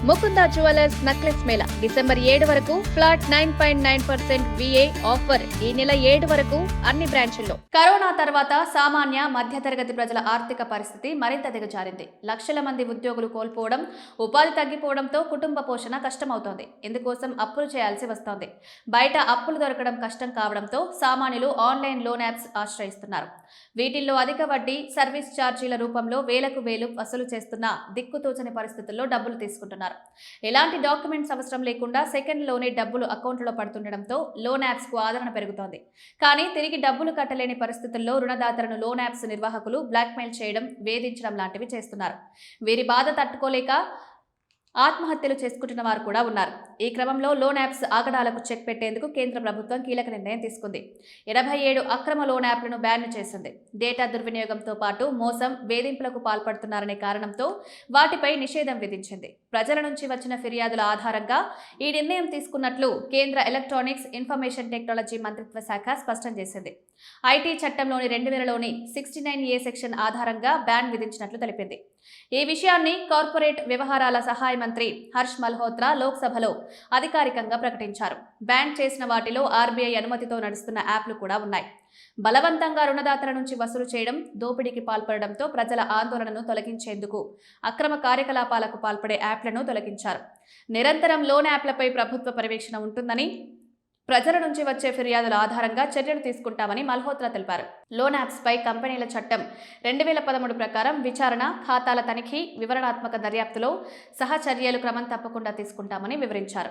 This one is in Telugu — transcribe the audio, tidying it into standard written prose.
Mukunda jewellers necklace Mela December 7 వరకు ఫ్లాట్ 9.9% VA ఆఫర్ ఈ నెల 7 వరకు అన్ని బ్రాంచుల్లో. కరోనా తర్వాత సామాన్య మధ్యతరగతి ప్రజల ఆర్థిక పరిస్థితి మరింత దిగజారింది. లక్షల మంది ఉద్యోగులు కోల్పోవడం, ఉపాధి తగ్గిపోవడంతో కుటుంబ పోషణ కష్టమవుతోంది. ఇందుకోసం అప్పులు చేయాల్సి వస్తోంది. బయట అప్పులు దొరకడం కష్టం కావడంతో సామాన్యులు ఆన్లైన్ లోన్ యాప్స్ ఆశ్రయిస్తున్నారు. వీటిల్లో అధిక వడ్డీ, సర్వీస్ ఛార్జీల రూపంలో వేలకు వేలు వసూలు చేస్తున్న దిక్కుతోచని పరిస్థితుల్లో డబ్బులు తీసుకుంటున్నారు. ఎలాంటి డాక్యుమెంట్స్ అవసరం లేకుండా సెకండ్లోనే డబ్బులు అకౌంట్లో పడుతుండటంతో లోన్ యాప్స్ కు ఆదరణ పెరుగుతోంది. కానీ తిరిగి డబ్బులు కట్టలేని పరిస్థితుల్లో రుణదాతలను లోన్ యాప్స్ నిర్వాహకులు బ్లాక్మెయిల్ చేయడం, వేధించడం లాంటివి చేస్తున్నారు. వీరి బాధ తట్టుకోలేక ఆత్మహత్యలు చేసుకుంటున్న వారు కూడా ఉన్నారు. ఈ క్రమంలో లోన్ యాప్స్ ఆగడాలకు చెక్ పెట్టేందుకు కేంద్ర ప్రభుత్వం కీలక నిర్ణయం తీసుకుంది. 87 అక్రమ లోన్ యాప్లను బ్యాన్ చేసింది. డేటా దుర్వినియోగంతో పాటు మోసం, వేధింపులకు పాల్పడుతున్నారనే కారణంతో వాటిపై నిషేధం విధించింది. ప్రజల నుంచి వచ్చిన ఫిర్యాదుల ఆధారంగా ఈ నిర్ణయం తీసుకున్నట్లు కేంద్ర ఎలక్ట్రానిక్స్, ఇన్ఫర్మేషన్ టెక్నాలజీ మంత్రిత్వ శాఖ స్పష్టం చేసింది. ఐటీ చట్టంలోని 2000లోని 69A సెక్షన్ ఆధారంగా బ్యాన్ విధించినట్లు తెలిపింది. ఈ విషయాన్ని కార్పొరేట్ వ్యవహారాల సహాయ మంత్రి హర్ష్ మల్హోత్రా లోక్సభలో అధికారికంగా ప్రకటించారు. బ్యాన్ చేసిన వాటిలో RBI అనుమతితో నడుస్తున్న యాప్లు కూడా ఉన్నాయి. బలవంతంగా రుణదాతల నుంచి వసూలు చేయడం, దోపిడీకి పాల్పడడంతో ప్రజల ఆందోళనను తొలగించేందుకు అక్రమ కార్యకలాపాలకు పాల్పడే యాప్లను తొలగించారు. నిరంతరం లోన్ యాప్లపై ప్రభుత్వ పర్యవేక్షణ ఉంటుందని, ప్రజల నుంచి వచ్చే ఫిర్యాదుల ఆధారంగా చర్యలు తీసుకుంటామని మల్హోత్రా తెలిపారు. లోన్ యాప్స్ పై కంపెనీల చట్టం 2013 ప్రకారం విచారణ, ఖాతాల తనిఖీ, వివరణాత్మక దర్యాప్తులో సహచర్యలు క్రమం తప్పకుండా తీసుకుంటామని వివరించారు.